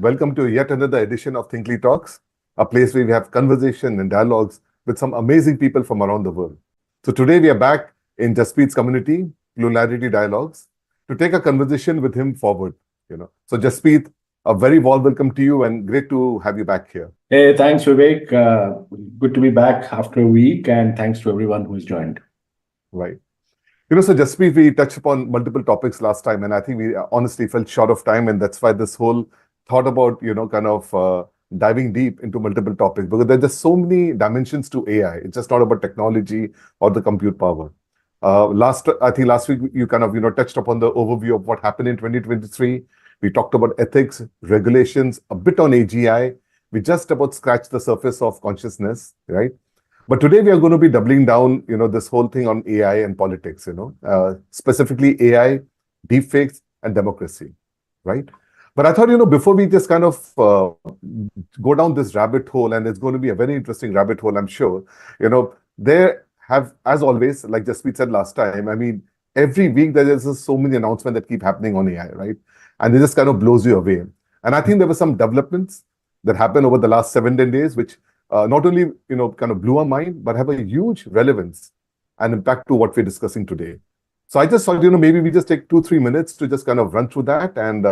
welcome to yet another edition of Thinkly Talks, a place where we have conversation and dialogues with some amazing people from around the world. So today we are back in Jaspreet's community, Plurality Dialogues, to take a conversation with him forward. So Jaspreet, a very warm welcome to you and great to have you back here. Hey, thanks, Vivek. Good to be back after a week, and thanks to everyone who's joined. Right. So Jaspreet, we touched upon multiple topics last time, and I think we honestly fell short of time, and that's why this whole thought about, diving deep into multiple topics, because there's just so many dimensions to AI. It's just not about technology or the compute power. Last week, you touched upon the overview of what happened in 2023. We talked about ethics, regulations, a bit on AGI. We just about scratched the surface of consciousness, right? But today we are going to be doubling down, this whole thing on AI and politics, specifically AI, deepfakes, and democracy, right? But I thought, before we just go down this rabbit hole, and it's going to be a very interesting rabbit hole, I'm sure, there have, as always, like Jaspreet said last time, I mean, every week there is just so many announcements that keep happening on AI, right? And it just kind of blows you away. And I think there were some developments that happened over the last 7-10 days, which not only, blew our mind, but have a huge relevance and impact to what we're discussing today. So I just thought, maybe we just take 2-3 minutes to just kind of run through that. And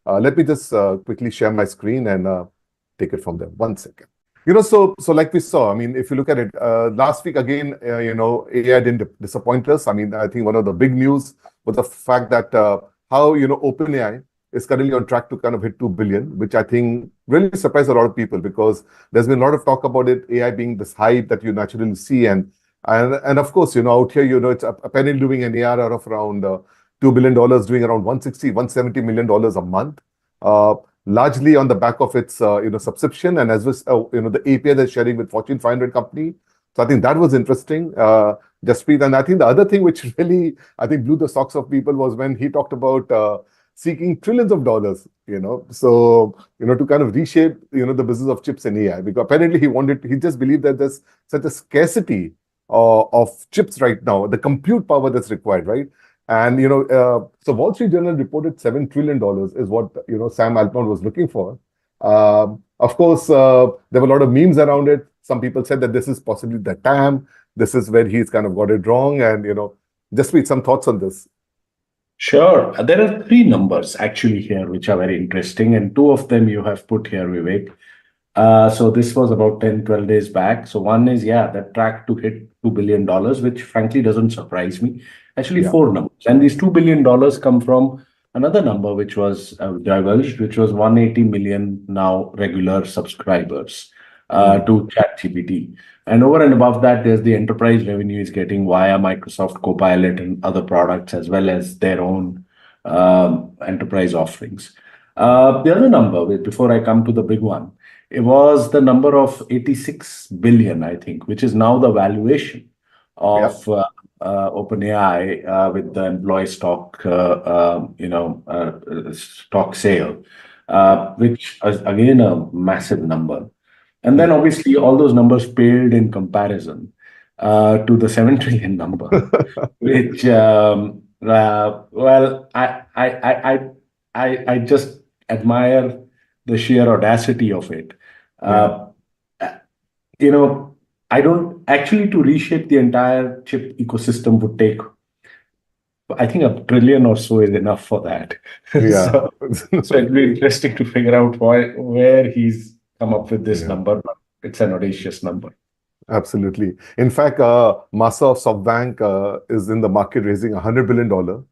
let me just quickly share my screen and take it from there. 1 second. So like we saw, I mean, if you look at it, last week again, AI didn't disappoint us. I mean, I think one of the big news was the fact that how, OpenAI is currently on track to kind of hit 2 billion, which I think really surprised a lot of people, because there's been a lot of talk about it, AI being this hype that you naturally see. And of course, out here, it's apparently doing an ARR of around $2 billion, doing around $170 million a month, largely on the back of its, subscription, and as well, the API they're sharing with Fortune 500 company. So I think that was interesting, Jaspreet. And I think the other thing which really, I think, blew the socks off people was when he talked about seeking trillions of dollars, so, to kind of reshape, the business of chips and AI, because apparently he just believed that there's such a scarcity of chips right now, the compute power that's required, right? And, so Wall Street Journal reported $7 trillion is what, Sam Altman was looking for. Of course, there were a lot of memes around it. Some people said that this is possibly the TAM. This is where he's kind of got it wrong. And, Jaspreet, some thoughts on this? Sure. There are 3 numbers actually here, which are very interesting. And 2 of them you have put here, Vivek. So this was about 10-12 days back. So one is, that track to hit $2 billion, which frankly doesn't surprise me. Actually, 4 numbers. And these $2 billion come from another number, which was divulged, which was 180 million now regular subscribers to ChatGPT. And over and above that, there's the enterprise revenue is getting via Microsoft Copilot and other products, as well as their own enterprise offerings. The other number, before I come to the big one, it was the number of 86 billion, I think, which is now the valuation of OpenAI with the employee stock, stock sale, which is again a massive number. And then obviously all those numbers paled in comparison to the 7 trillion number, which, I just admire the sheer audacity of it. I don't actually, to reshape the entire chip ecosystem would take, I think, $1 trillion or so is enough for that. Yeah. So it'd be interesting to figure out where he's come up with this number, but it's an audacious number. Absolutely. In fact, Masa of SoftBank is in the market raising $100 billion, to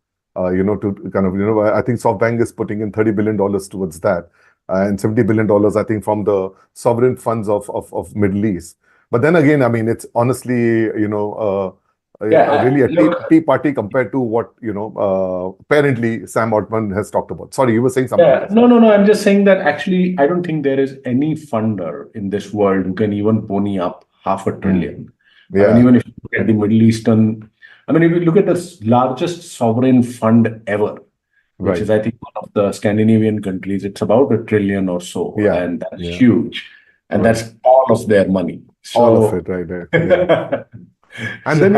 kind of, I think SoftBank is putting in $30 billion towards that, and $70 billion, I think, from the sovereign funds of Middle East. But then again, I mean, it's honestly, really a tea party compared to what, apparently Sam Altman has talked about. Sorry, you were saying something. No. I'm just saying that actually, I don't think there is any funder in this world who can even pony up $500 billion. Yeah. And even if you look at the Middle Eastern, I mean, if you look at the largest sovereign fund ever, which is, I think, one of the Scandinavian countries, it's about $1 trillion or so. Yeah. And that's huge. And that's all of their money. So, all of it, right there. Yeah. And then,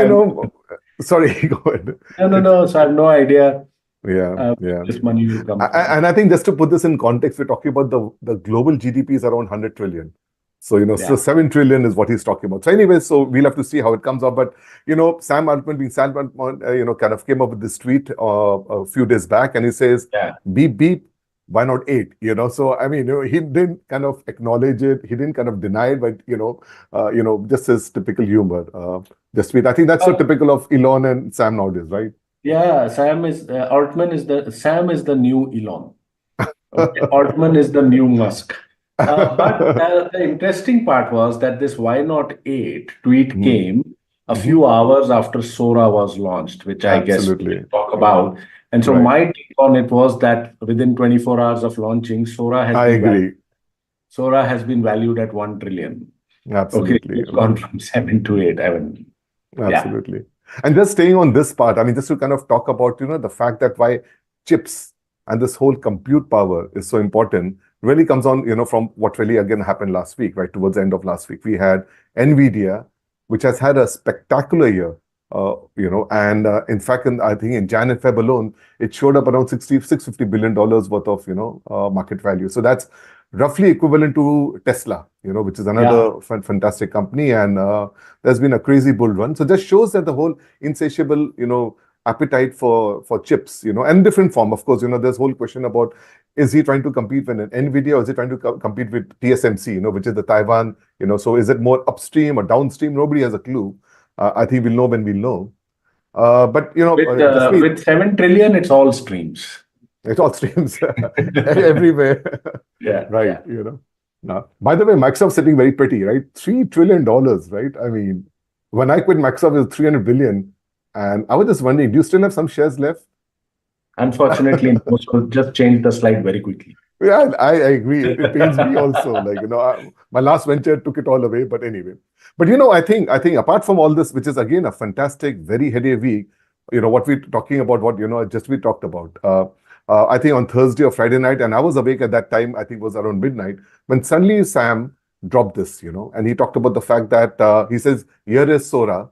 sorry, go ahead. No. So I have no idea Yeah, yeah. This money will come from. And I think just to put this in context, we're talking about the global GDP is around 100 trillion. So, so Yeah. 7 trillion is what he's talking about. So anyway, so we'll have to see how it comes up. But, Sam Altman being Sam Altman, kind of came up with this tweet a few days back, and he says, Yeah. beep, beep, why not 8? So, I mean, he didn't kind of acknowledge it. He didn't kind of deny it, but, just his typical humor. Just tweet. I think that's so typical of Elon and Sam nowadays, right? Yeah, Sam is the new Elon. Okay, Altman is the new Musk. But the interesting part was that this why not 8 tweet Mhm. came a Mhm. few hours after Sora was launched, which I guess we Absolutely. will talk about. And so Right. my take on it was that within 24 hours of launching, I agree. Sora has been valued at 1 trillion. Okay, Absolutely. it's gone from 7 to 8. I mean, yeah. Absolutely. And just staying on this part, I mean, just to kind of talk about, the fact that why chips and this whole compute power is so important really comes on, from what really again happened last week, right? Towards the end of last week, we had NVIDIA, which has had a spectacular year, and in fact, I think in Jan and Feb alone, it showed up around $650 billion worth of, market value. So that's roughly equivalent to Tesla, which is another fantastic company. And there's been a crazy bull run. So just shows that the whole insatiable, appetite for chips, and different form. Of course, there's whole question about, is he trying to compete with an NVIDIA, or is he trying to compete with TSMC, which is the Taiwan, so is it more upstream or downstream? Nobody has a clue. I think we'll know when we'll know. But, With 7 trillion, it's all streams. It all streams everywhere. Yeah. Right. By the way, Microsoft's sitting very pretty, right? $3 trillion, right? I mean, when I quit Microsoft, it was 300 billion. And I was just wondering, do you still have some shares left? Unfortunately, also just change the slide very quickly. Yeah, I agree. It pains me also. Like, my last venture took it all away. But anyway. But, I think apart from all this, which is again a fantastic, very heady week, what we're talking about, what, just we talked about. I think on Thursday or Friday night, and I was awake at that time, I think it was around midnight, when suddenly Sam dropped this, and he talked about the fact that he says, here is Sora.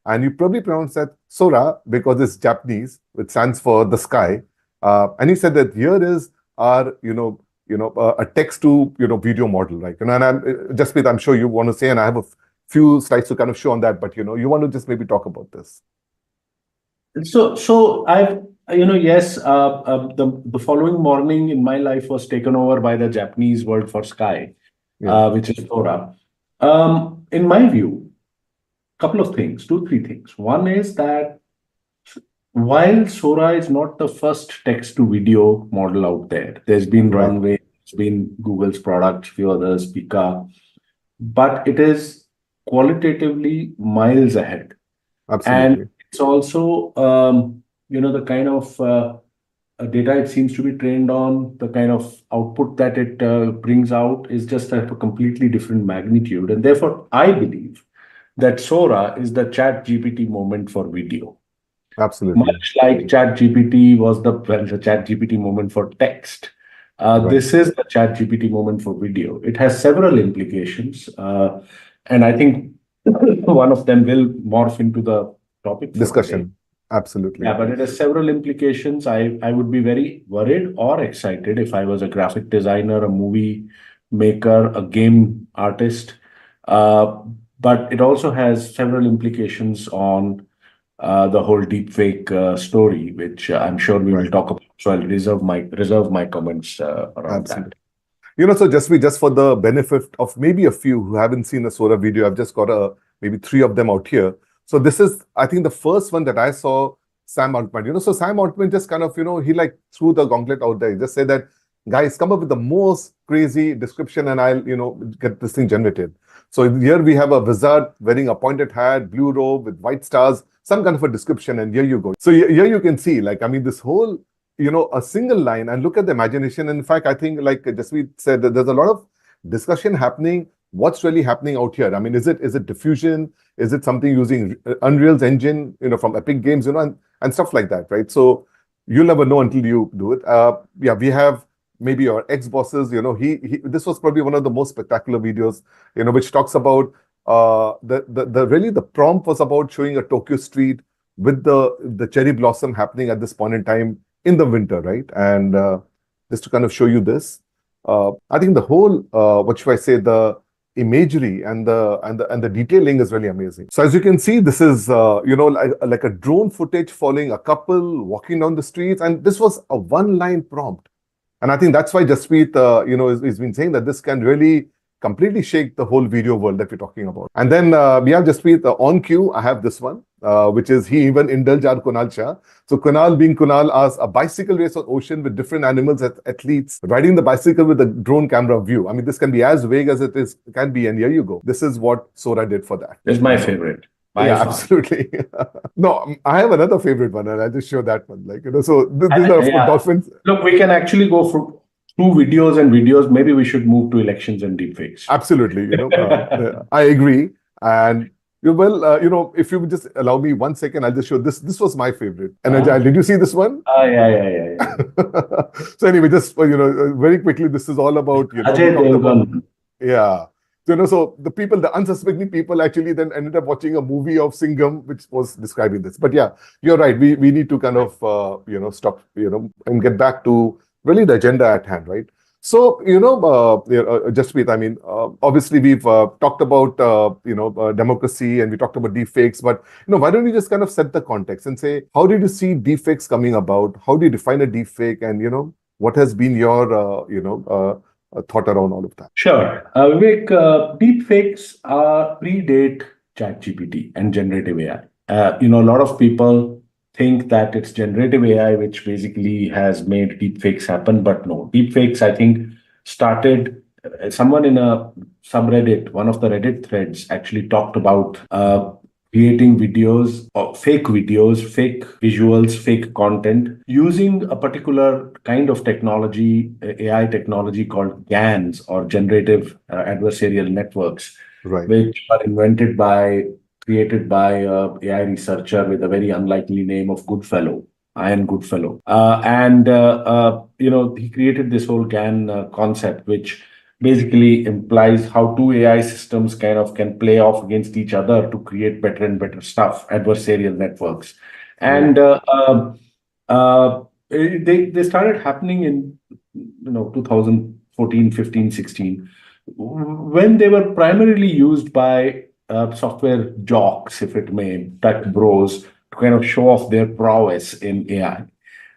And you probably pronounce that Sora because it's Japanese, which stands for the sky. And he said that here is our, a text to, video model, right? And Jaspreet, I'm sure you want to say, and I have a few slides to kind of show on that, but, you want to just maybe talk about this. So I've, yes, the following morning in my life was taken over by the Japanese word for sky, which is Sora. In my view, couple of things, 3 things. One is that while Sora is not the first text to video model out there, there's been Runway, there's been Google's product, few others, Pika, but it is qualitatively miles ahead. Absolutely. And it's also, the kind of data it seems to be trained on, the kind of output that it brings out is just at a completely different magnitude. And therefore, I believe that Sora is the ChatGPT moment for video. Absolutely. Much like ChatGPT was the ChatGPT moment for text. This is the ChatGPT moment for video. It has several implications. And I think one of them will morph into the topic discussion. Absolutely. Yeah, but it has several implications. I would be very worried or excited if I was a graphic designer, a movie maker, a game artist. But it also has several implications on the whole deepfake story, which I'm sure we will talk about. So I'll reserve my comments around that. So just for the benefit of maybe a few who haven't seen a Sora video, I've just got maybe 3 of them out here. So this is, I think, the first one that I saw Sam Altman. So Sam Altman just kind of, he like threw the gauntlet out there. He just said that, guys, come up with the most crazy description and I'll, get this thing generated. So here we have a wizard wearing a pointed hat, blue robe with white stars, some kind of a description, and here you go. So here you can see, like, I mean, this whole, a single line, and look at the imagination. And in fact, I think, like Jaspreet said, that there's a lot of discussion happening. What's really happening out here? I mean, is it diffusion? Is it something using Unreal's engine, from Epic Games, and stuff like that, right? So you'll never know until you do it. We have maybe your ex-bosses, this was probably one of the most spectacular videos, which talks about the prompt was about showing a Tokyo street with the cherry blossom happening at this point in time in the winter, right? And just to kind of show you this, I think the whole, what should I say, the imagery and the detailing is really amazing. So as you can see, this is like a drone footage following a couple walking down the streets, and this was a one-line prompt. And I think that's why Jaspreet, has been saying that this can really completely shake the whole video world that we're talking about. And then we have Jaspreet on cue. I have this one, which is he even indulged our Kunal Shah. So Kunal, being Kunal, asked a bicycle race on ocean with different animals, athletes riding the bicycle with a drone camera view. I mean, this can be as vague as it can be. And here you go. This is what Sora did for that. It's my favorite. Yeah, absolutely. No, I have another favorite one, and I'll just show that one. So these are, of course, dolphins. Look, we can actually go through videos and videos. Maybe we should move to elections and deepfakes. Absolutely. I agree. And if you would just allow me 1 second, I'll just show this. This was my favorite. And Agile, did you see this one? Yeah. So anyway, just very quickly, this is all about yeah. So the unsuspecting people actually then ended up watching a movie of Singham, which was describing this. But yeah, you're right. We need to kind of stop and get back to really the agenda at hand, right? So Jaspreet, I mean, obviously we've talked about democracy, and we talked about deepfakes. But why don't you just kind of set the context and say, how did you see deepfakes coming about? How do you define a deepfake? And what has been your thought around all of that? Sure. Vivek, deepfakes predate ChatGPT and generative AI. A lot of people think that it's generative AI which basically has made deepfakes happen, but no. Deepfakes, I think, started, someone in a subreddit, one of the Reddit threads actually talked about creating videos, fake visuals, fake content, using a particular kind of technology, AI technology called GANs, or generative adversarial networks, right, which are created by an AI researcher with a very unlikely name of Goodfellow, Ian Goodfellow. He created this whole GAN concept, which basically implies how two AI systems kind of can play off against each other to create better and better stuff, adversarial networks. And they started happening in 2014, 15, 16, when they were primarily used by software jocks, if it may, tech bros, to kind of show off their prowess in AI.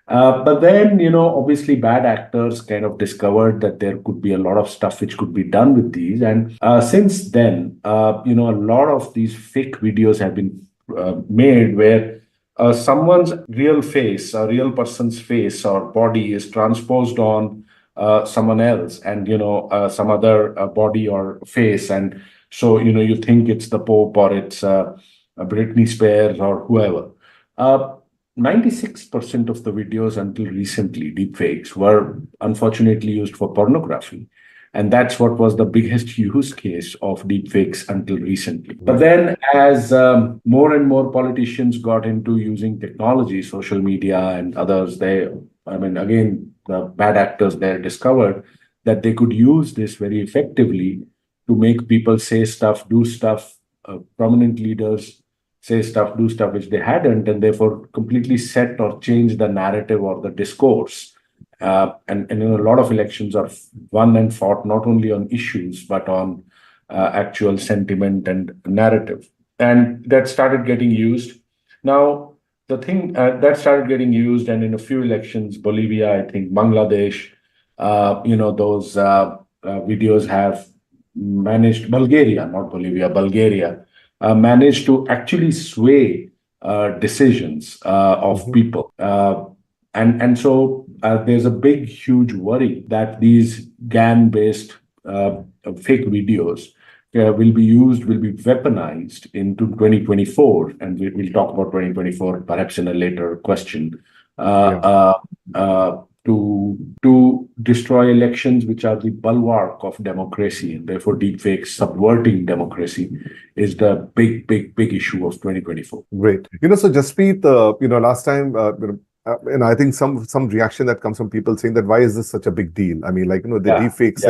But then, obviously bad actors kind of discovered that there could be a lot of stuff which could be done with these. And since then, a lot of these fake videos have been made where someone's real face, a real person's face or body is transposed on someone else and, some other body or face. And so, you think it's the Pope or it's Britney Spears or whoever. 96% of the videos until recently, deepfakes, were unfortunately used for pornography. And that's what was the biggest use case of deepfakes until recently. But then as more and more politicians got into using technology, social media and others, the bad actors there discovered that they could use this very effectively to make people say stuff, do stuff, prominent leaders say stuff, do stuff which they hadn't, and therefore completely set or change the narrative or the discourse. And a lot of elections are won and fought not only on issues, but on actual sentiment and narrative. And that started getting used. Now, the thing that started getting used, and in a few elections, Bolivia, I think Bangladesh, those videos have managed, Bulgaria, not Bolivia, Bulgaria, managed to actually sway decisions of people. And so there's a big, huge worry that these GAN-based fake videos will be weaponized into 2024. And we'll talk about 2024 perhaps in a later question. To destroy elections, which are the bulwark of democracy, and therefore deepfakes subverting democracy is the big issue of 2024. Great. So Jaspreet, last time, and I think some reaction that comes from people saying that why is this such a big deal? I mean, the deepfakes,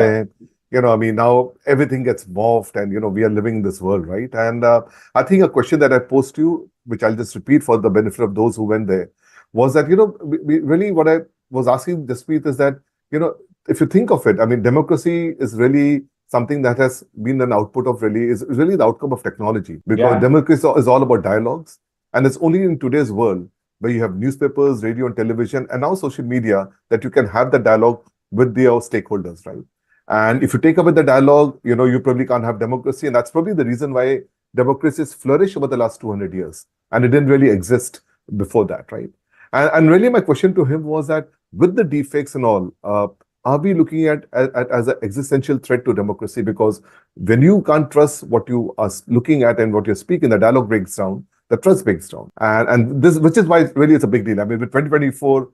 now everything gets morphed, and we are living in this world, right? And I think a question that I posed to you, which I'll just repeat for the benefit of those who went there, was that, really what I was asking Jaspreet is that, if you think of it, I mean, democracy is really something that has been an output of is really the outcome of technology, because Yeah. democracy is all about dialogues. And it's only in today's world where you have newspapers, radio and television, and now social media, that you can have the dialogue with your stakeholders, right? And if you take away the dialogue, you probably can't have democracy. And that's probably the reason why democracy has flourished over the last 200 years. And it didn't really exist before that, right? And really my question to him was that with the deepfakes and all, are we looking at as an existential threat to democracy? Because when you can't trust what you are looking at and what you're speaking, the dialogue breaks down, the trust breaks down. And this, which is why really it's a big deal. I mean, with 2024,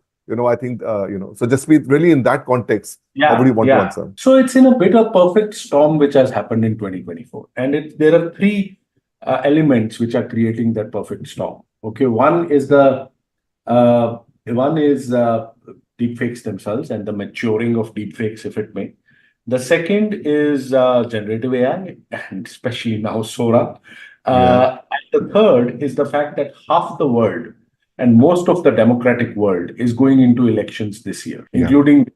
I think, so just be really in that context, how would Yeah, you want to yeah. answer? So it's in a bit of perfect storm which has happened in 2024. And there are three elements which are creating that perfect storm. Okay, uh, one is deepfakes themselves and the maturing of deepfakes, if it may. The second is generative AI, and especially now Sora. Yeah, And the third is the fact that half the world and most of the democratic world is going into elections this year, yeah, including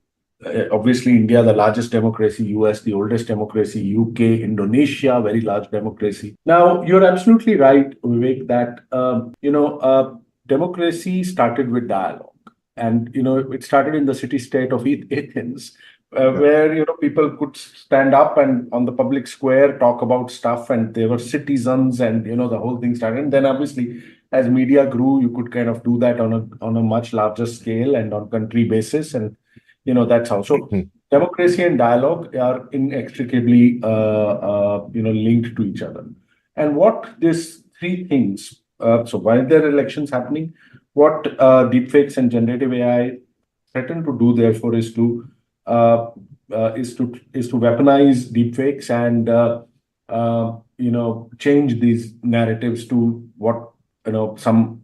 obviously India, the largest democracy, US, the oldest democracy, UK, Indonesia, very large democracy. Now, you're absolutely right, Vivek, that democracy started with dialogue. And it started in the city-state of Athens, yeah. where people could stand up and on the public square talk about stuff, and they were citizens, and the whole thing started. And then obviously, as media grew, you could kind of do that on a much larger scale and on country basis, and that's how. So Hmm. democracy and dialogue are inextricably linked to each other. And what these three things, so while there are elections happening, what deepfakes and generative AI threaten to do, therefore, uh, is to weaponize deepfakes and change these narratives to what some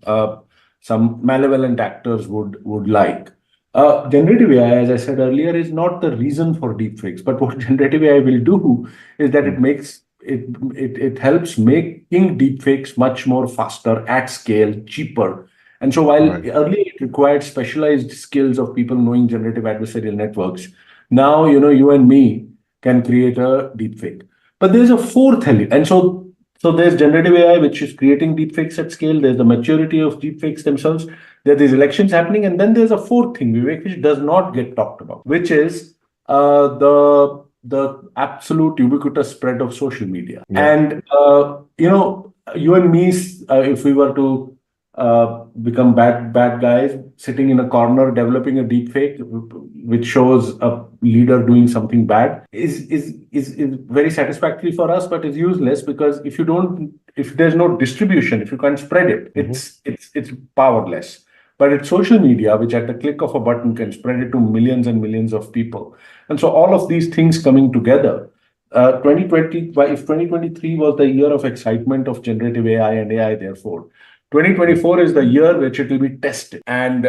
malevolent actors would like. Generative AI, as I said earlier, is not the reason for deepfakes, but what generative AI will do is that Hmm. it helps making deepfakes much more faster, at scale, cheaper. And so while Right. earlier it required specialized skills of people knowing generative adversarial networks, now you and me can create a deepfake. But there's a fourth element, and so there's generative AI which is creating deepfakes at scale. There's the maturity of deepfakes themselves. There are these elections happening, and then there's a fourth thing, Vivek, which does not get talked about, which is the absolute ubiquitous spread of social media. Yeah. And you and me, if we were to become bad guys sitting in a corner developing a deep fake which shows a leader doing something bad is very satisfactory for us, but is useless because if there's no distribution, if you can't spread it, Hmm. it's powerless. But it's social media which at the click of a button can spread it to millions and millions of people. And so all of these things coming together, 2020, if 2023 was the year of excitement of generative AI and AI, therefore 2024 is the year which it will be tested. And,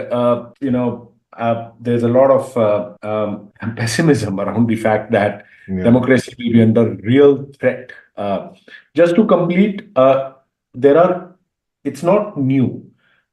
there's a lot of pessimism around the fact that Yeah. democracy will be under real threat. Just to complete, it's not new.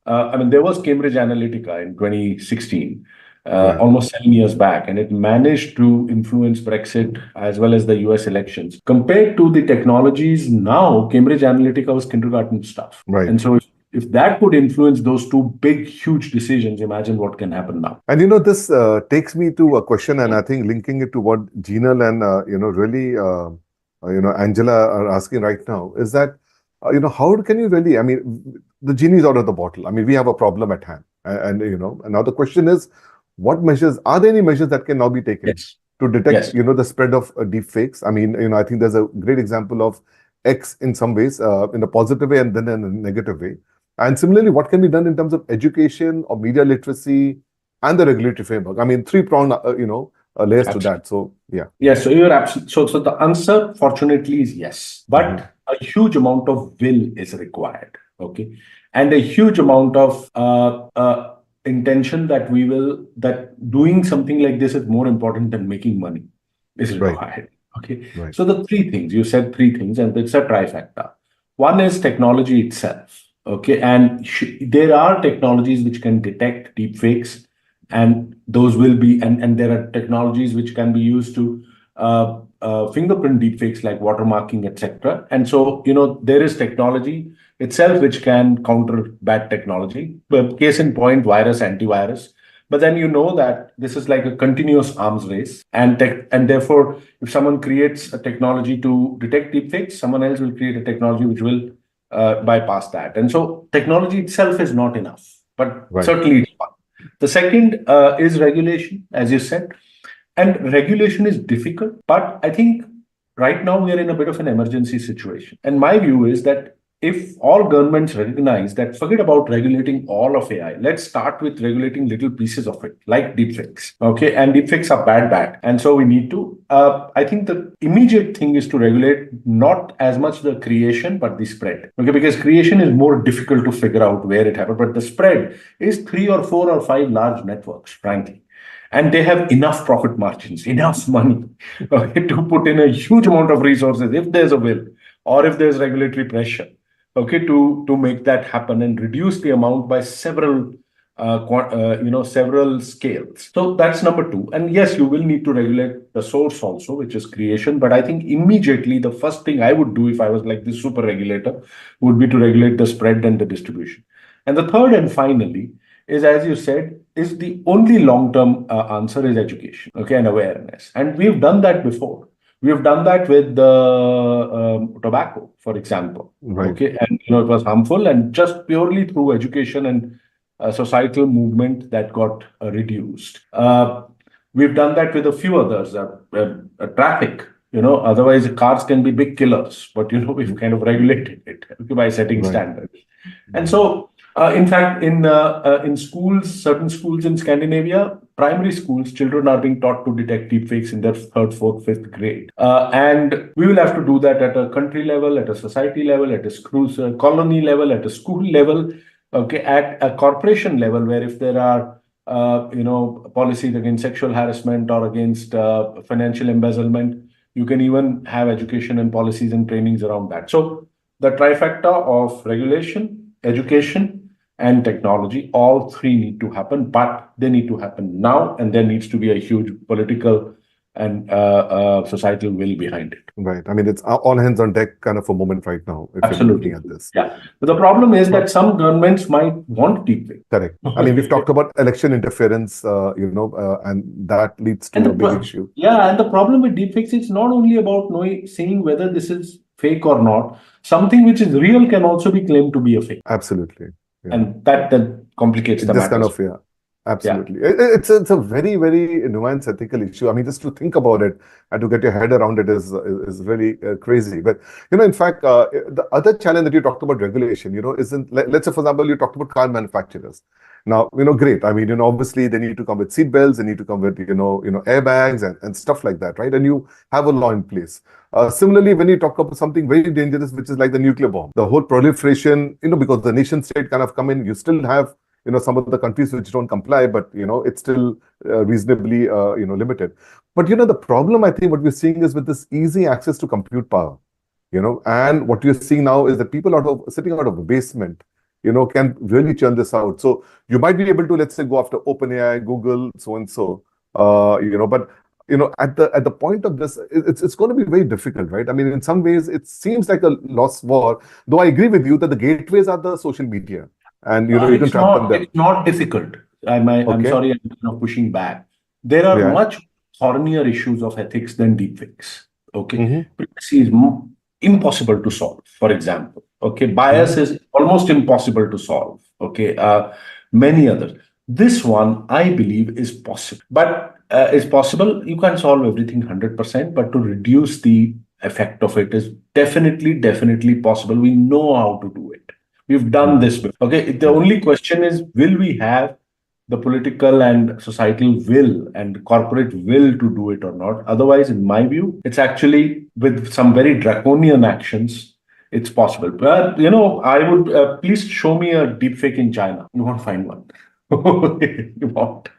I mean, there was Cambridge Analytica in 2016, Right. almost 7 years back, and it managed to influence Brexit as well as the US elections. Compared to the technologies now, Cambridge Analytica was kindergarten stuff. Right. And so if that could influence those two big, huge decisions, imagine what can happen now. And this takes me to a question, and I think linking it to what Jinal and really Angela are asking right now is that how can you really? I mean, the genie is out of the bottle. I mean, we have a problem at hand, and now the question is, what measures are there? Any measures that can now be taken Yes. to detect Yes. the spread of deep fakes? I mean, I think there's a great example of X in some ways, in a positive way and then in a negative way. And similarly, what can be done in terms of education or media literacy and the regulatory framework? I mean, three-pronged, layers to Absolutely. that. So, yeah. Yes. So you're absolutely so the answer, fortunately, is yes. Hmm. But a huge amount of will is required. Okay. And a huge amount of intention that doing something like this is more important than making money is Right, required. Okay. right. So the three things, you said three things, and it's a trifecta. One is technology itself. Okay, and there are technologies which can detect deepfakes, and those will be, and there are technologies which can be used to fingerprint deepfakes like watermarking, etc. And so, there is technology itself which can counter bad technology. Case in point, virus, antivirus. But then that this is like a continuous arms race, and therefore, if someone creates a technology to detect deepfakes, someone else will create a technology which will bypass that. And so technology itself is not enough, but Right. certainly it's one. The second is regulation, as you said. And regulation is difficult, but I think right now we are in a bit of an emergency situation. And my view is that if all governments recognize that, forget about regulating all of AI, let's start with regulating little pieces of it, like deepfakes. Okay, and deepfakes are bad, and so we need to. I think the immediate thing is to regulate not as much the creation but the spread. Okay, because creation is more difficult to figure out where it happened, but the spread is 3 or 4 or 5 large networks, frankly, and they have enough profit margins, enough money, okay, to put in a huge amount of resources if there's a will or if there's regulatory pressure, okay, to make that happen and reduce the amount by several scales. So that's number two. And yes, you will need to regulate the source also, which is creation. But I think immediately the first thing I would do if I was like this super regulator would be to regulate the spread and the distribution. And the third and finally is, as you said, is the only long-term answer is education, okay, and awareness. And we've done that before. We've done that with the tobacco, for example. Right. Okay, and it was harmful, and just purely through education and societal movement that got reduced. We've done that with a few others. Traffic, otherwise cars can be big killers, but we've kind of regulated it, okay, by setting Right. standards. And so, in fact, in schools, certain schools in Scandinavia, primary schools, children are being taught to detect deepfakes in their third, fourth, fifth grade. And we will have to do that at a country level, at a society level, at a school, colony level, at a school level, okay, at a corporation level, where if there are policies against sexual harassment or against financial embezzlement, you can even have education and policies and trainings around that. So the trifecta of regulation, education, and technology, all three need to happen, but they need to happen now, and there needs to be a huge political and societal will behind it. Right. I mean, it's all hands on deck kind of a moment right now, if you're looking Absolutely. at this. Yeah. But the problem is Well, that some governments might want deepfake. correct. I mean, we've talked about election interference, and that leads And to a big issue. and the problem with deepfakes, it's not only about seeing whether this is fake or not. Something which is real can also be claimed to be a fake, Absolutely. Yeah. and that then complicates the This kind matters. of, yeah, Yeah. absolutely. It's a very, very nuanced ethical issue. I mean, just to think about it and to get your head around it is really crazy. But, in fact, the other challenge that you talked about regulation, let's say, for example, you talked about car manufacturers. Now, great. I mean, obviously they need to come with seat belts, they need to come with, airbags and stuff like that, right? And you have a law in place. Similarly, when you talk about something very dangerous, which is like the nuclear bomb, the whole proliferation, because the nation state kind of come in, you still have some of the countries which don't comply, but it's still reasonably limited. But the problem, I think, what we're seeing is with this easy access to compute power, and what you're seeing now is that people sitting out of a basement, can really churn this out. So you might be able to, let's say, go after OpenAI, Google, so and so, but at the point of this, it's going to be very difficult, right? I mean, in some ways, it seems like a lost war. Though I agree with you that the gateways are the social media, and you can trap them there. It's not difficult. I'm Okay. sorry, I'm pushing back. There are Yeah. much thornier issues of ethics than deepfakes. Okay, Mm-hmm. privacy is impossible to solve. For example, okay, Mm-hmm. bias is almost impossible to solve. Okay, many others. This one, I believe, is possible, but is possible. You can't solve everything 100%, but to reduce the effect of it is definitely possible. We know how to do it. We've done Mm-hmm. this before. Okay, the Right. only question is, will we have the political and societal will and corporate will to do it or not? Otherwise, in my view, it's actually with some very draconian actions, it's possible. But, I would please show me a deepfake in China. You won't find one. You won't.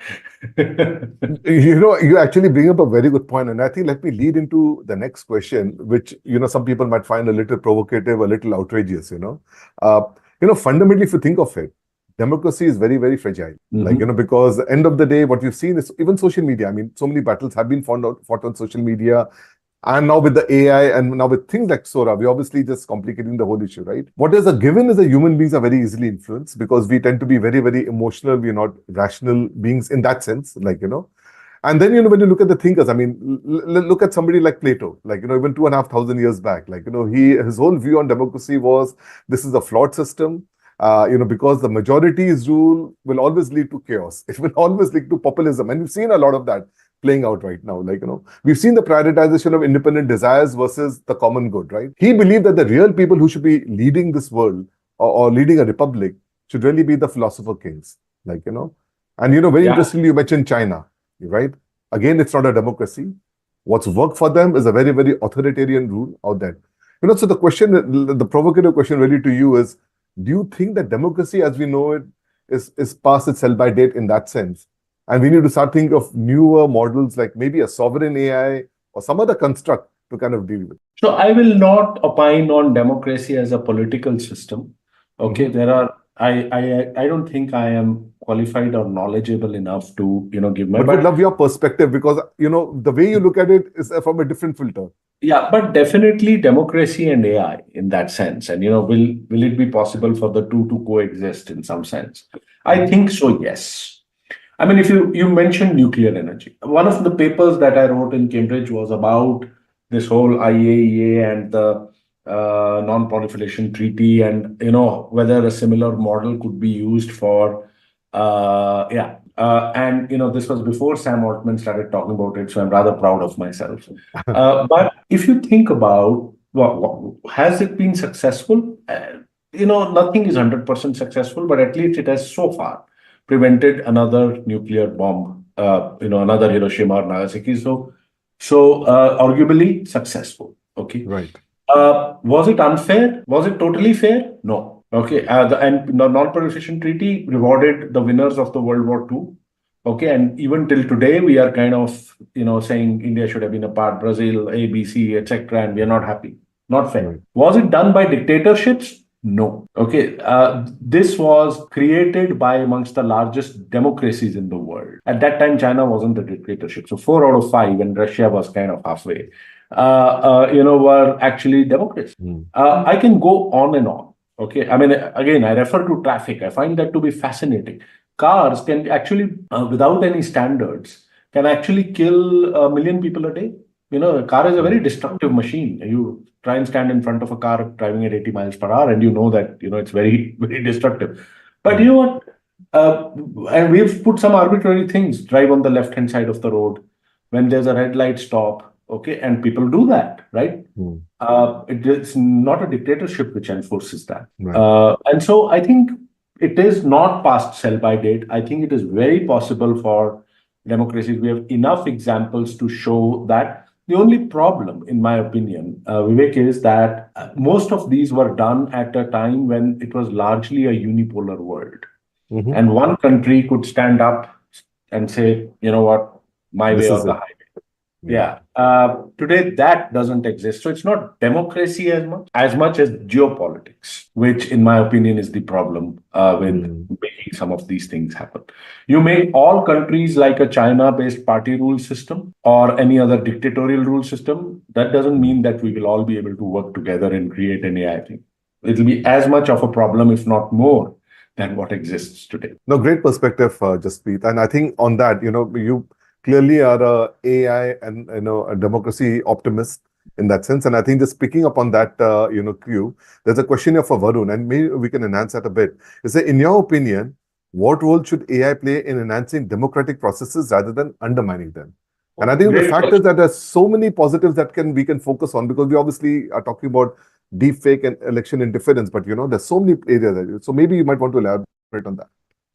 You actually bring up a very good point, and I think let me lead into the next question, which some people might find a little provocative, a little outrageous. Fundamentally, if you think of it, democracy is very, very fragile. Because the end of the day, what we've seen is even social media. I mean, so many battles have been fought on social media. And now with the AI and now with things like Sora, we're obviously just complicating the whole issue, right? What is a given is that human beings are very easily influenced because we tend to be very, very emotional. We're not rational beings in that sense, And then, when you look at the thinkers, I mean, look at somebody like Plato, even 2,500 years back, his whole view on democracy was this is a flawed system, because the majority's rule will always lead to chaos. It will always lead to populism. And we've seen a lot of that playing out right now. We've seen the prioritization of independent desires versus the common good, right? He believed that the real people who should be leading this world or leading a republic should really be the philosopher kings, And, very interestingly, you mentioned China. Right? Again, it's not a democracy. What's worked for them is a very, very authoritarian rule out there. So the provocative question really to you is, do you think that democracy as we know it is past its sell-by date in that sense? And we need to start thinking of newer models like maybe a sovereign AI or some other construct to kind of deal with. So I will not opine on democracy as a political system. Okay, I don't think I am qualified or knowledgeable enough to, give my... But would love your perspective because, the way you look at it is from a different filter. Yeah, but definitely democracy and AI in that sense. And, will it be possible for the two to coexist in some sense? I think so, yes. I mean, if you mentioned nuclear energy, one of the papers that I wrote in Cambridge was about this whole IAEA and the non-proliferation treaty and, whether a similar model could be used for, and, this was before Sam Altman started talking about it. So I'm rather proud of myself. But if you think about, has it been successful? Nothing is 100% successful, but at least it has so far prevented another nuclear bomb, another Hiroshima or Nagasaki. So arguably successful. Okay. Right. Was it unfair? Was it totally fair? No. Okay. The non-proliferation treaty rewarded the winners of the World War II. Okay. And even till today, we are kind of, saying India should have been a part, Brazil, A, B, C, etc. And we are not happy. Not fair. Right. Was it done by dictatorships? No. Okay. This was created by amongst the largest democracies in the world. At that time, China wasn't a dictatorship. So 4 out of 5, and Russia was kind of halfway, were actually democracies. I can go on and on. Okay. I mean, again, I refer to traffic. I find that to be fascinating. Cars can actually, without any standards, can actually kill 1 million people a day. A car is a very destructive machine. You try and stand in front of a car driving at 80 miles per hour, and that, it's very, very destructive. But you know what? And we've put some arbitrary things, drive on the left-hand side of the road. When there's a red light, stop. Okay. And people do that, right? It's not a dictatorship which enforces that. Right. And so I think it is not past sell-by date. I think it is very possible for democracies. We have enough examples to show that. The only problem, in my opinion, Vivek, is that most of these were done at a time when it was largely a unipolar world. And one country could stand up and say, you know what, my way or the highway. Yeah. Today, that doesn't exist. So it's not democracy as much as geopolitics, which, in my opinion, is the problem with making some of these things happen. You make all countries like a China-based party rule system or any other dictatorial rule system. That doesn't mean that we will all be able to work together and create an AI thing. It'll be as much of a problem, if not more, than what exists today. No, great perspective, Jaspreet. And I think on that, you clearly are a AI and a democracy optimist in that sense. And I think just picking up on that cue, there's a question here for Varun, and maybe we can enhance that a bit. Is that, in your opinion, what role should AI play in enhancing democratic processes rather than undermining them? And I think the fact is that there's so many positives that we can focus on, because we obviously are talking about deepfake and election interference, but there's so many areas. So maybe you might want to elaborate on that.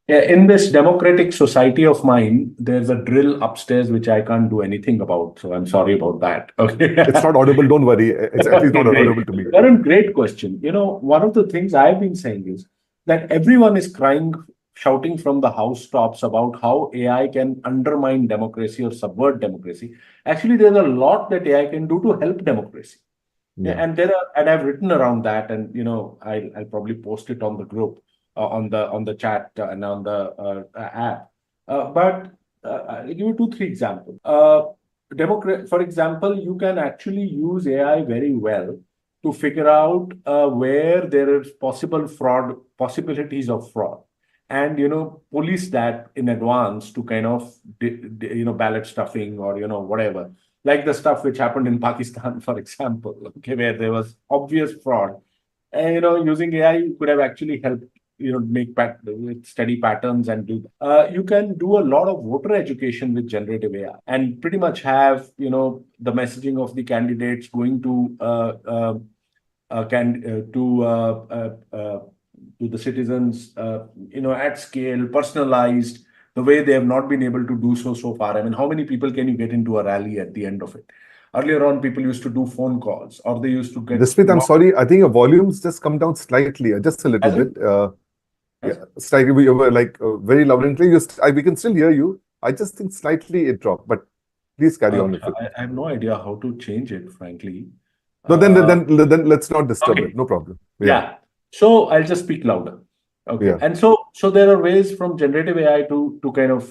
Yeah, in this democratic society of mine, there's a drill upstairs which I can't do anything about. So I'm sorry about that. Okay. It's not audible. Don't worry. It's at least not audible to me. Varun, great question. One of the things I've been saying is that everyone is shouting from the housetops about how AI can undermine democracy or subvert democracy. Actually, there's a lot that AI can do to help democracy. Yeah, Yeah. and I've written around that, and I'll probably post it on the group, on the chat, and on the app. But I'll give you two, three examples. For example, you can actually use AI very well to figure out where there is possibilities of fraud, and police that in advance to kind of ballot stuffing, or whatever, like the stuff which happened in Pakistan, for example, okay, where there was obvious fraud. And using AI, you could have actually helped make with study patterns and do that. You can do a lot of voter education with generative AI, and pretty much have the messaging of the candidates going to can to the citizens, at scale, personalized, the way they have not been able to do so far. I mean, how many people can you get into a rally at the end of it? Earlier on, people used to do phone calls, or they used to get Jaspreet, I'm knocked. sorry. I think your volume's just come down slightly, just a little Has it? bit. Has Yeah, it? slightly. We were like very loud and clear. We can still hear you. I just think slightly it dropped, but please carry on Okay, if you. I have no idea how to change it, frankly. No, Uh, then let's not disturb it. okay. No problem. Yeah, Yeah. So I'll just speak louder. Okay. yeah, And so there are ways from generative AI to kind of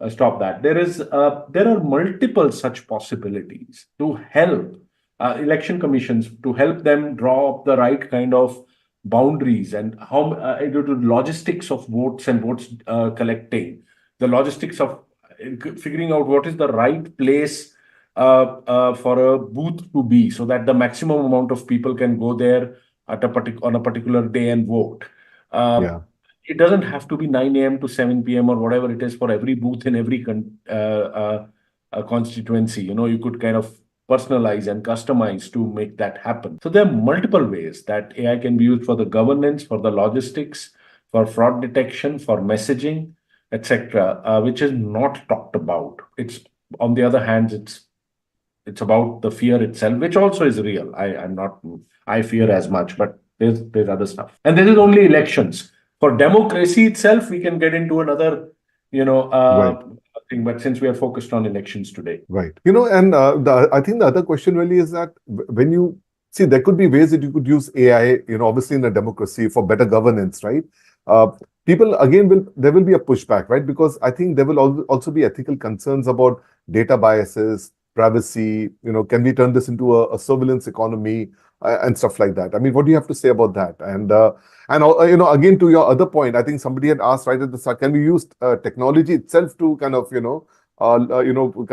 stop that. There are multiple such possibilities to help election commissions, to help them draw up the right kind of boundaries, and how to logistics of votes and votes collecting, the logistics of figuring out what is the right place for a booth to be, so that the maximum amount of people can go there on a particular day and vote. Uh, yeah, it doesn't have to be 9 a.m. to 7 p.m. or whatever it is for every booth in every constituency. You could kind of personalize and customize to make that happen. So there are multiple ways that AI can be used for the governance, for the logistics, for fraud detection, for messaging, etc., which is not talked about. It's On the other hand, it's about the fear itself, which also is real. I'm not I fear as much, but there's other stuff. And this is only elections. For democracy itself, we can get into another, right. thing. But since we are focused on elections today, Right. And I think the other question really is that when you see, there could be ways that you could use AI, obviously in a democracy for better governance, right? Uh, People again there will be a pushback, right? Because I think there will also be ethical concerns about data biases, privacy. Can we turn this into a surveillance economy and stuff like that? I mean, what do you have to say about that? And again, to your other point, I think somebody had asked right at the start, can we use technology itself to kind of kind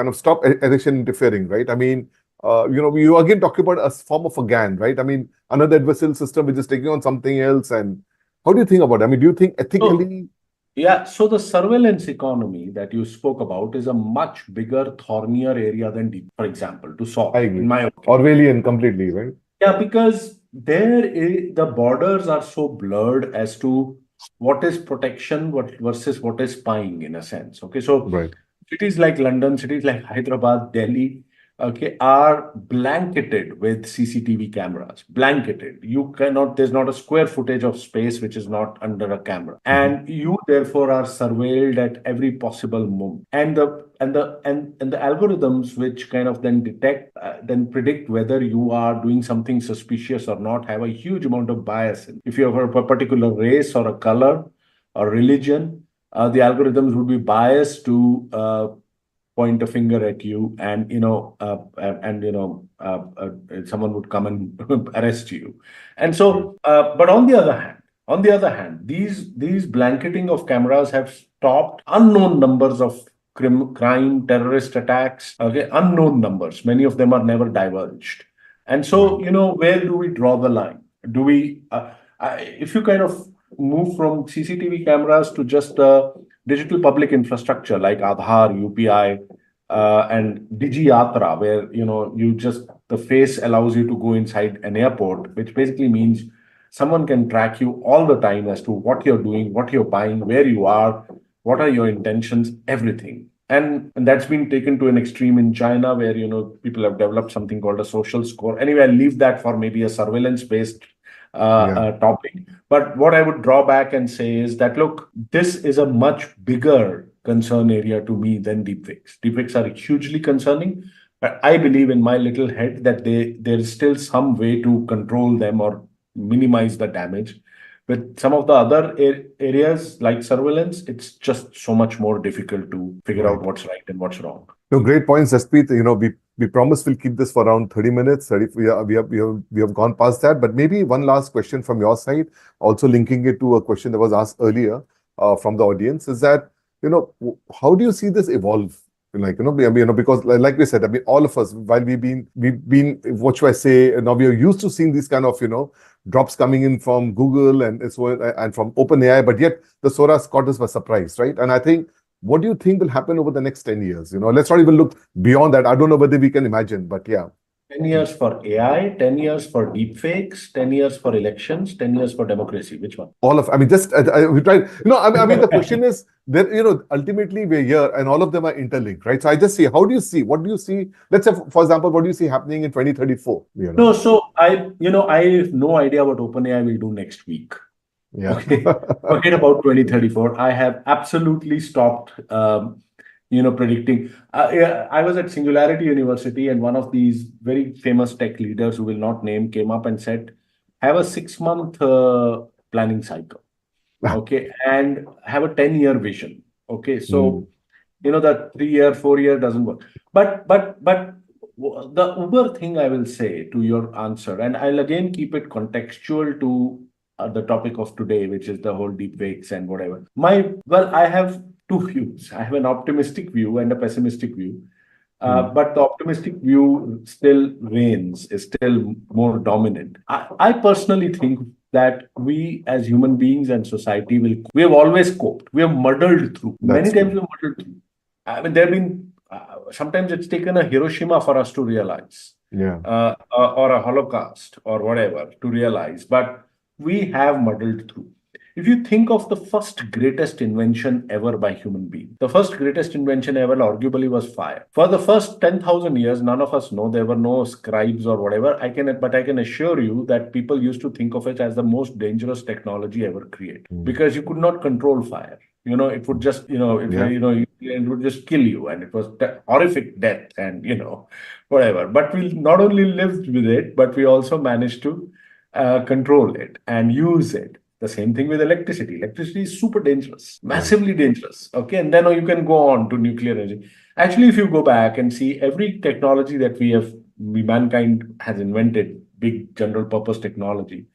of stop election interfering, right? I mean, you again talk about a form of a GAN, right? I mean, another adversarial system which is taking on something else. And how do you think about it? I mean, do you think so ethically? yeah, so the surveillance economy that you spoke about is a much bigger, thornier area than deep, for example, to I solve, in agree. my opinion. Orwellian completely, right? Yeah, because the borders are so blurred as to what is protection, what versus what is spying, in a sense. Okay, so Right. cities like London, cities like Hyderabad, Delhi, okay, are blanketed with CCTV cameras. Blanketed. There's not a square footage of space which is not under a camera. Mhm. And you therefore are surveilled at every possible moment. And the algorithms which kind of then then predict whether you are doing something suspicious or not have a huge amount of bias. If you have a particular race or a color or religion, the algorithms would be biased to point a finger at you, and someone would come and arrest you. And Right. so but on the other hand, these blanketing of cameras have stopped unknown numbers of crime, terrorist attacks. Okay, unknown numbers, many of them are never divulged. And so, Right. where do we draw the line? Do we If you kind of move from CCTV cameras to just digital public infrastructure like Aadhaar, UPI, and DigiYatra, where the face allows you to go inside an airport, which basically means someone can track you all the time as to what you're doing, what you're buying, where you are, what are your intentions, everything. And that's been taken to an extreme in China, where people have developed something called a social score. Anyway, I'll leave that for maybe a surveillance-based Yeah. topic. But what I would draw back and say is that, look, this is a much bigger concern area to me than deepfakes. Deepfakes are hugely concerning, I believe in my little head that there's still some way to control them or minimize the damage. With some of the other areas like surveillance, it's just so much more difficult to figure out Right. what's right and what's wrong. No, great points, Jaspreet. We promise we'll keep this for around 30 minutes. 30, we have gone past that. But maybe one last question from your side, also linking it to a question that was asked earlier from the audience, is that, how do you see this evolve? Like, because like we said, I mean, all of us, while we've been, what should I say, now we are used to seeing these kind of, drops coming in from Google and so and from OpenAI, but yet the Sora caught us by surprise, right? And I think, what do you think will happen over the next 10 years? Let's not even look beyond that. I don't know whether we can imagine, but yeah. 10 years for AI, 10 years for deepfakes, 10 years for elections, 10 years for democracy. Which one? All of, I mean, just, we tried, I mean, the question is that, ultimately we're here and all of them are interlinked, right? So I just see, what do you see? Let's say, for example, what do you see happening in 2034? No, so I have no idea what OpenAI will do next week. Yeah. Okay. Forget about 2034. I have absolutely stopped, predicting. Yeah, I was at Singularity University, and one of these very famous tech leaders who will not name came up and said, have a 6-month planning cycle. Okay. And have a 10-year vision. Okay. So, that 3-year, 4-year doesn't work. But the Uber thing I will say to your answer, and I'll again keep it contextual to the topic of today, which is the whole deepfakes and whatever. I have two views. I have an optimistic view and a pessimistic view. But the optimistic view still reigns, is still more dominant. I personally think that we as human beings and society we have always coped. We have muddled through. Many times we have muddled through. I mean, there have been, sometimes it's taken a Hiroshima for us to realize. Yeah. Or a Holocaust or whatever to realize. But we have muddled through. If you think of the first greatest invention ever by human beings, the first greatest invention ever arguably was fire. For the first 10,000 years, none of us know, there were no scribes or whatever. But I can assure you that people used to think of it as the most dangerous technology ever created because you could not control fire. It would just, it would just kill you, and it was horrific death and, whatever. But we not only lived with it, but we also managed to control it and use it. The same thing with electricity. Electricity is super dangerous, massively dangerous. Okay. And then you can go on to nuclear energy. Actually, if you go back and see every technology that mankind has invented, big general purpose technology,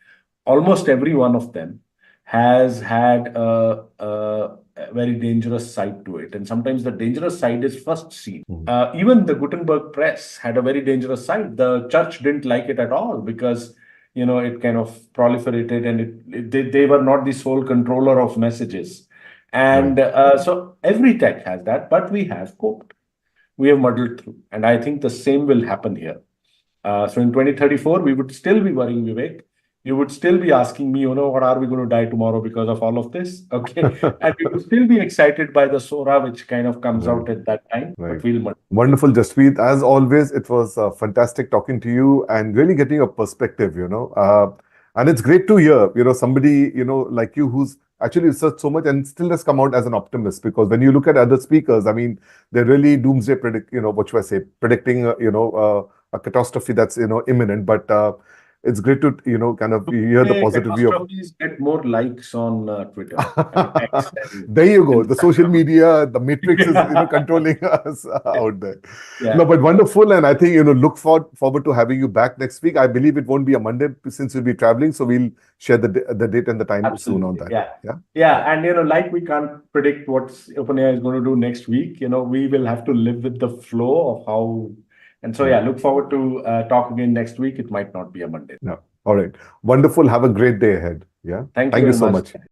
almost every one of them has had a very dangerous side to it. And sometimes the dangerous side is first seen. Even the Gutenberg press had a very dangerous side. The church didn't like it at all because it kind of proliferated, and they were not the sole controller of messages. And so every tech has that, but we have coped. We have muddled through. And I think the same will happen here. So in 2034, we would still be worrying, Vivek. You would still be asking me, what are we going to die tomorrow because of all of this? Okay. And we would still be excited by the Sora, which kind of comes out at that time. But we'll muddle. Wonderful, Jaspreet. As always, it was fantastic talking to you and really getting a perspective, and it's great to hear, somebody, like you who's actually researched so much and still has come out as an optimist, because when you look at other speakers, I mean, they're really doomsday predicting, a catastrophe that's, imminent. But it's great to, kind of hear the positive view. Catastrophes get more likes on Twitter. X There you go. The social media, the matrix is, controlling us out there. Yeah. No, but wonderful. And I think, look forward to having you back next week. I believe it won't be a Monday since you'll be traveling. So we'll share the date and the time soon on that. Yeah. And, like we can't predict what OpenAI is going to do next week, we will have to live with the flow of how. And so, look forward to talk again next week. It might not be a Monday. No. All right. Wonderful. Have a great day ahead. Yeah. Thank you very so much. much.